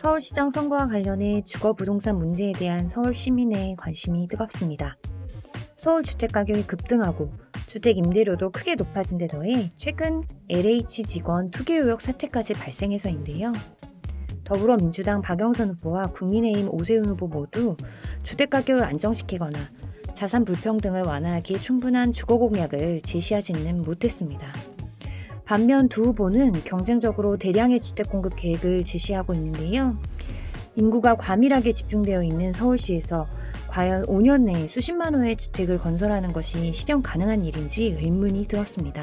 서울시장 선거와 관련해 주거 부동산 문제에 대한 서울 시민의 관심이 뜨겁습니다. 서울 주택가격이 급등하고 주택 임대료도 크게 높아진 데 더해 최근 LH 직원 투기 의혹 사태까지 발생해서인데요. 더불어민주당 박영선 후보와 국민의힘 오세훈 후보 모두 주택가격을 안정시키거나 자산 불평등을 완화하기에 충분한 주거 공약을 제시하지는 못했습니다. 반면 두 후보는 경쟁적으로 대량의 주택 공급 계획을 제시하고 있는데요. 인구가 과밀하게 집중되어 있는 서울시에서 과연 5년 내에 수십만 호의 주택을 건설하는 것이 실현 가능한 일인지 의문이 들었습니다.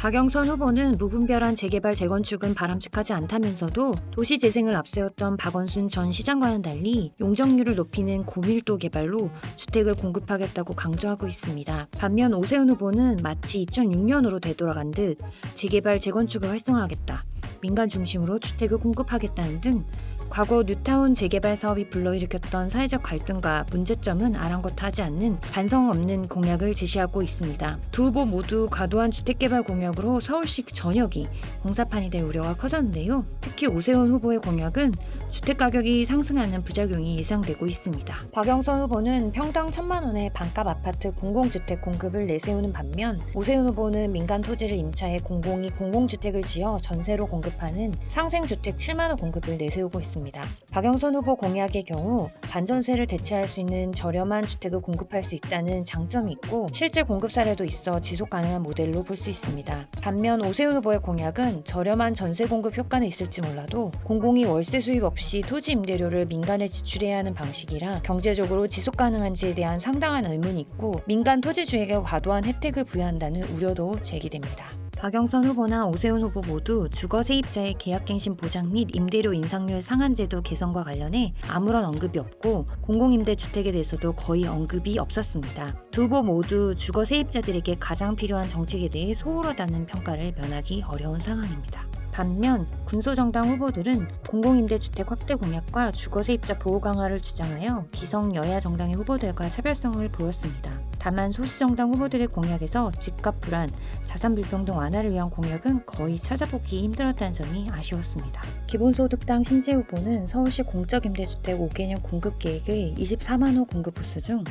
박영선 후보는 무분별한 재개발 재건축은 바람직하지 않다면서도 도시재생을 앞세웠던 박원순 전 시장과는 달리 용적률을 높이는 고밀도 개발로 주택을 공급하겠다고 강조하고 있습니다. 반면 오세훈 후보는 마치 2006년으로 되돌아간 듯 재개발 재건축을 활성화하겠다, 민간 중심으로 주택을 공급하겠다는 등 과거 뉴타운 재개발 사업이 불러일으켰던 사회적 갈등과 문제점은 아랑곳하지 않는 반성 없는 공약을 제시하고 있습니다. 두 후보 모두 과도한 주택개발 공약으로 서울시 전역이 공사판이 될 우려가 커졌는데요. 특히 오세훈 후보의 공약은 주택가격이 상승하는 부작용이 예상되고 있습니다. 박영선 후보는 평당 1,000만 원의 반값 아파트 공공주택 공급을 내세우는 반면 오세훈 후보는 민간 토지를 임차해 공공이 공공주택을 지어 전세로 공급하는 상생주택 7만 호 공급을 내세우고 있습니다. 박영선 후보 공약의 경우 반전세를 대체할 수 있는 저렴한 주택을 공급할 수 있다는 장점이 있고 실제 공급 사례도 있어 지속 가능한 모델로 볼 수 있습니다. 반면 오세훈 후보의 공약은 저렴한 전세 공급 효과는 있을지 몰라도 공공이 월세 수입 없이 토지 임대료를 민간에 지출해야 하는 방식이라 경제적으로 지속 가능한지에 대한 상당한 의문이 있고 민간 토지주에게 과도한 혜택을 부여한다는 우려도 제기됩니다. 박영선 후보나 오세훈 후보 모두 주거 세입자의 계약갱신 보장 및 임대료 인상률 상한 제도 개선과 관련해 아무런 언급이 없고 공공임대주택에 대해서도 거의 언급이 없었습니다. 두 후보 모두 주거 세입자들에게 가장 필요한 정책에 대해 소홀하다는 평가를 면하기 어려운 상황입니다. 반면 군소정당 후보들은 공공임대주택 확대 공약과 주거세입자 보호 강화를 주장하여 기성 여야 정당의 후보들과 차별성을 보였습니다. 다만 소수정당 후보들의 공약에서 집값 불안, 자산 불평등 완화를 위한 공약은 거의 찾아보기 힘들었다는 점이 아쉬웠습니다. 기본소득당 신재 후보는 서울시 공적임대주택 5개년 공급 계획의 24만 호 공급 부수 중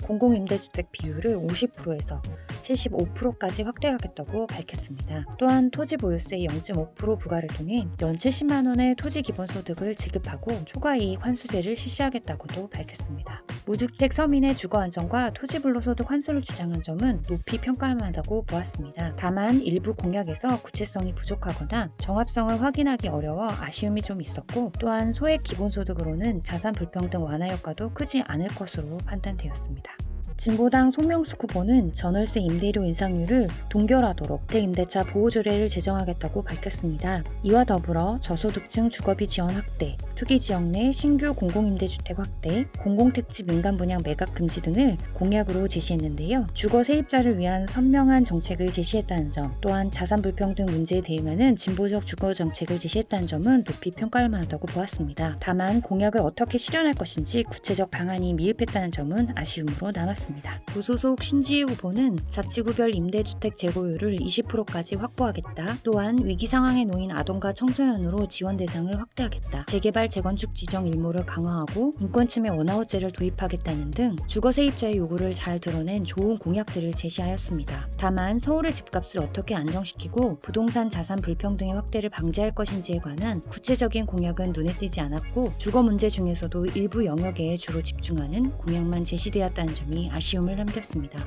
공공임대주택 비율을 50%에서 75%까지 확대하겠다고 밝혔습니다. 또한 토지보유세 0.5% 부과를 통해 연 70만 원의 토지기본소득을 지급하고 초과이익 환수제를 실시하겠다고도 밝혔습니다. 무주택 서민의 주거안정과 토지불로소득 환수를 주장한 점은 높이 평가할 만하다고 보았습니다. 다만 일부 공약에서 구체성이 부족하거나 정합성을 확인하기 어려워 아쉬움이 좀 있었고 또한 소액 기본소득으로는 자산 불평등 완화 효과도 크지 않을 것으로 판단되었습니다. 진보당 송명숙 후보는 전월세 임대료 인상률을 동결하도록 대임대차 보호조례를 제정하겠다고 밝혔습니다. 이와 더불어 저소득층 주거비 지원 확대, 투기지역 내 신규 공공임대주택 확대, 공공택지 민간 분양 매각 금지 등을 공약으로 제시했는데요. 주거 세입자를 위한 선명한 정책을 제시했다는 점, 또한 자산 불평등 문제에 대응하는 진보적 주거 정책을 제시했다는 점은 높이 평가할 만하다고 보았습니다. 다만 공약을 어떻게 실현할 것인지 구체적 방안이 미흡했다는 점은 아쉬움으로 남았습니다. 무소속 신지혜 후보는 자치구별 임대주택 재고율을 20%까지 확보하겠다. 또한 위기 상황에 놓인 아동과 청소년으로 지원 대상을 확대하겠다. 재개발 재건축 지정 일모를 강화하고 인권침해 원아웃제를 도입하겠다는 등 주거 세입자의 요구를 잘 드러낸 좋은 공약들을 제시하였습니다. 다만 서울의 집값을 어떻게 안정시키고 부동산 자산 불평등의 확대를 방지할 것인지에 관한 구체적인 공약은 눈에 띄지 않았고 주거 문제 중에서도 일부 영역에 주로 집중하는 공약만 제시되었다는 점이 아쉬움을 남겼습니다.